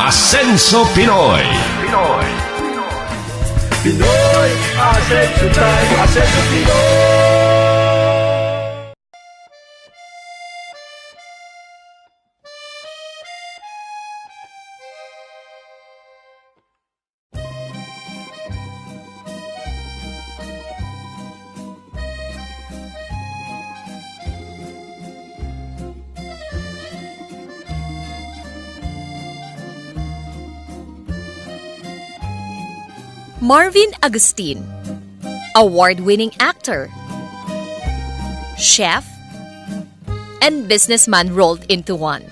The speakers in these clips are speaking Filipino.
Asenso Pinoy. Pinoy Asenso Time, Asenso Pinoy. Marvin Agustin, award-winning actor, chef, and businessman rolled into one.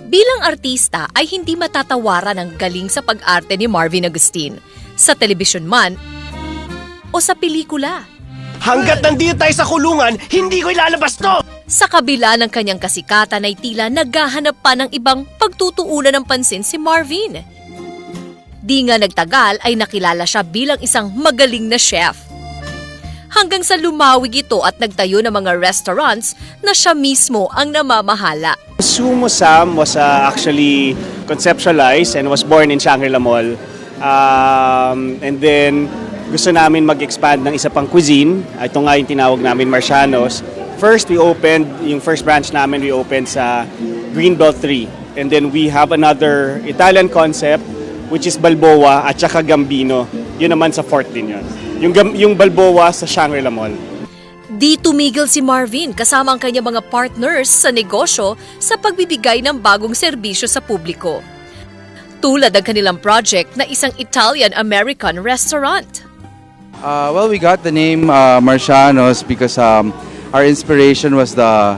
Bilang artista ay hindi matatawaran ang galing sa pag-arte ni Marvin Agustin, sa telebisyon man o sa pelikula. Hanggat nandito tayo sa kulungan, hindi ko ilalabas to! Sa kabila ng kanyang kasikatan ay tila naghahanap pa ng ibang pagtutuunan ng pansin si Marvin. Di nga nagtagal ay nakilala siya bilang isang magaling na chef. Hanggang sa lumawig ito at nagtayo ng mga restaurants na siya mismo ang namamahala. Sumo Sam was actually conceptualized and was born in Shangri-La Mall. And then gusto namin mag-expand ng isa pang cuisine. Ito nga yung tinawag namin Marcianos. First, yung first branch namin we opened sa Greenbelt 3. And then we have another Italian concept which is Balboa at saka Gambino. Yun naman sa Fort din yun. Yung Balboa sa Shangri-La Mall. Di tumigil si Marvin kasama ang kanyang mga partners sa negosyo sa pagbibigay ng bagong serbisyo sa publiko. Tulad ng kanilang project na isang Italian-American restaurant. Well, we got the name Marcianos because our inspiration was the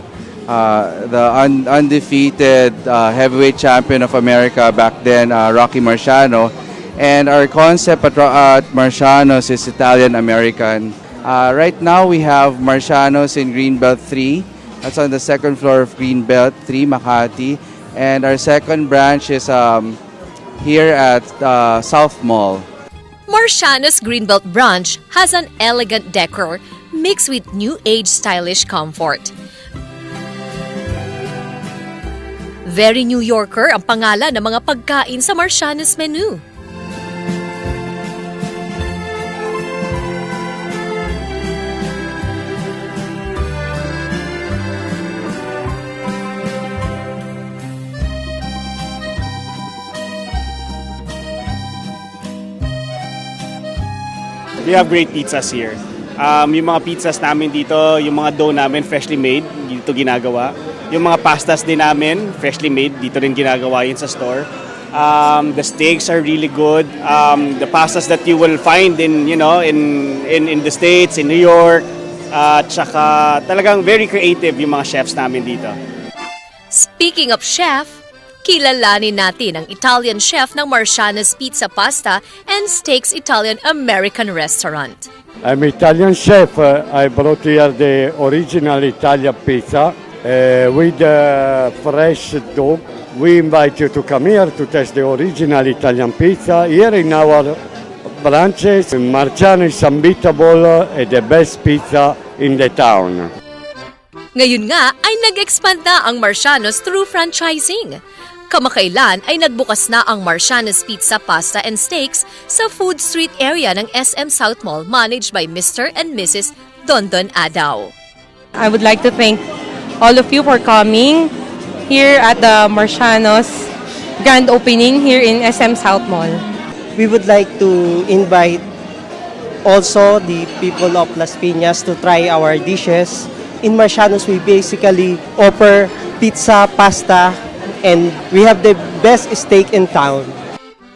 undefeated heavyweight champion of America back then, Rocky Marciano. And our concept at Marcianos is Italian-American. Right now, we have Marcianos in Greenbelt 3. That's on the second floor of Greenbelt 3, Makati. And our second branch is here at South Mall. Marcianos Greenbelt branch has an elegant decor mixed with new-age stylish comfort. Very New Yorker ang pangalan ng mga pagkain sa Marcianos menu. We have great pizzas here. Yung mga pizzas namin dito, yung mga dough namin freshly made, dito ginagawa. Yung mga pastas din namin, freshly made, dito rin ginagawa yun sa store. The steaks are really good. The pastas that you will find in the States, in New York, tsaka talagang very creative yung mga chefs namin dito. Speaking of chef, kilalanin natin ang Italian chef ng Marcianos Pizza Pasta and Steaks Italian-American Restaurant. I'm Italian chef. I brought here the original Italian pizza. With fresh dough. We invite you to come here to taste the original Italian pizza. Here in our branches, Marciano is unbeatable and the best pizza in the town. Ngayon nga ay nag-expand na ang Marcianos through franchising. Kamakailan ay nagbukas na ang Marcianos Pizza, Pasta and Steaks sa Food Street area ng SM South Mall managed by Mr. and Mrs. Dondon Adao. I would like to thank all of you for coming here at the Marcianos grand opening here in SM South Mall. We would like to invite also the people of Las Piñas to try our dishes. In Marcianos, we basically offer pizza, pasta, and we have the best steak in town.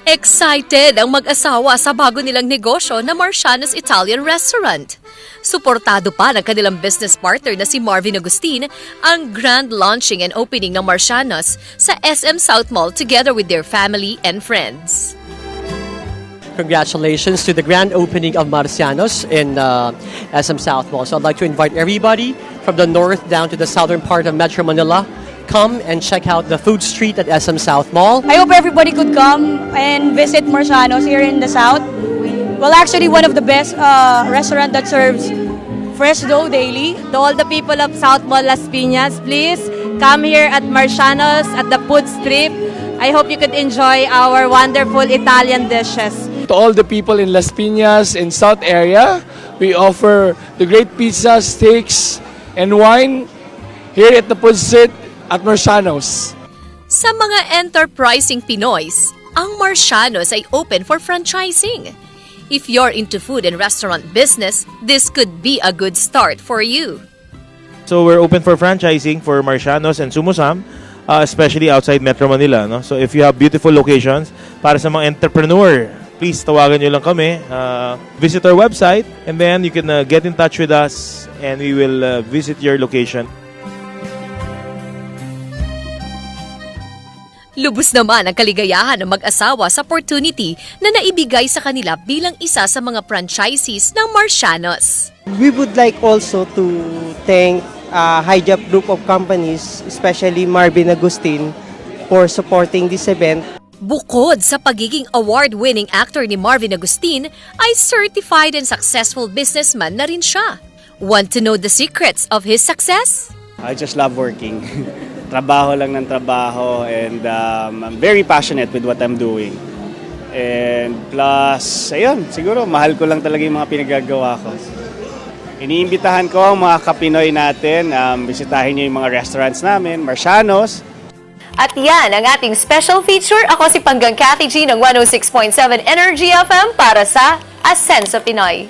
Excited ang mag-asawa sa bago nilang negosyo na Marcianos Italian Restaurant. Suportado pa ng kanilang business partner na si Marvin Agustin ang grand launching and opening ng Marcianos sa SM South Mall together with their family and friends. Congratulations to the grand opening of Marcianos in SM South Mall. So I'd like to invite everybody from the north down to the southern part of Metro Manila. Come and check out the food street at SM South Mall. I hope everybody could come and visit Marcianos here in the South. Well, actually, one of the best restaurant that serves fresh dough daily. To all the people of South Mall, Las Piñas, please come here at Marcianos at the food strip. I hope you could enjoy our wonderful Italian dishes. To all the people in Las Piñas and South area, we offer the great pizza, steaks, and wine here at the food street at Marcianos. Sa mga enterprising Pinoys, ang Marcianos ay open for franchising. If you're into food and restaurant business, this could be a good start for you. So we're open for franchising for Marcianos and Sumusam, especially outside Metro Manila. No? So if you have beautiful locations para sa mga entrepreneur, please tawagan nyo lang kami. Visit our website and then you can get in touch with us and we will visit your location. Lubos naman ang kaligayahan ng mag-asawa sa opportunity na naibigay sa kanila bilang isa sa mga franchisees ng Marcianos. We would like also to thank Hijab Group of Companies, especially Marvin Agustin, for supporting this event. Bukod sa pagiging award-winning actor ni Marvin Agustin, ay certified and successful businessman na rin siya. Want to know the secrets of his success? I just love working. Trabaho lang ng trabaho and I'm very passionate with what I'm doing. And plus, ayun, siguro mahal ko lang talaga yung mga pinagagawa ko. Iniimbitahan ko ang mga kapinoy natin, bisitahin nyo yung mga restaurants namin, Marcianos. At yan ang ating special feature. Ako si Panggang Cathy G ng 106.7 Energy FM para sa Asenso Pinoy.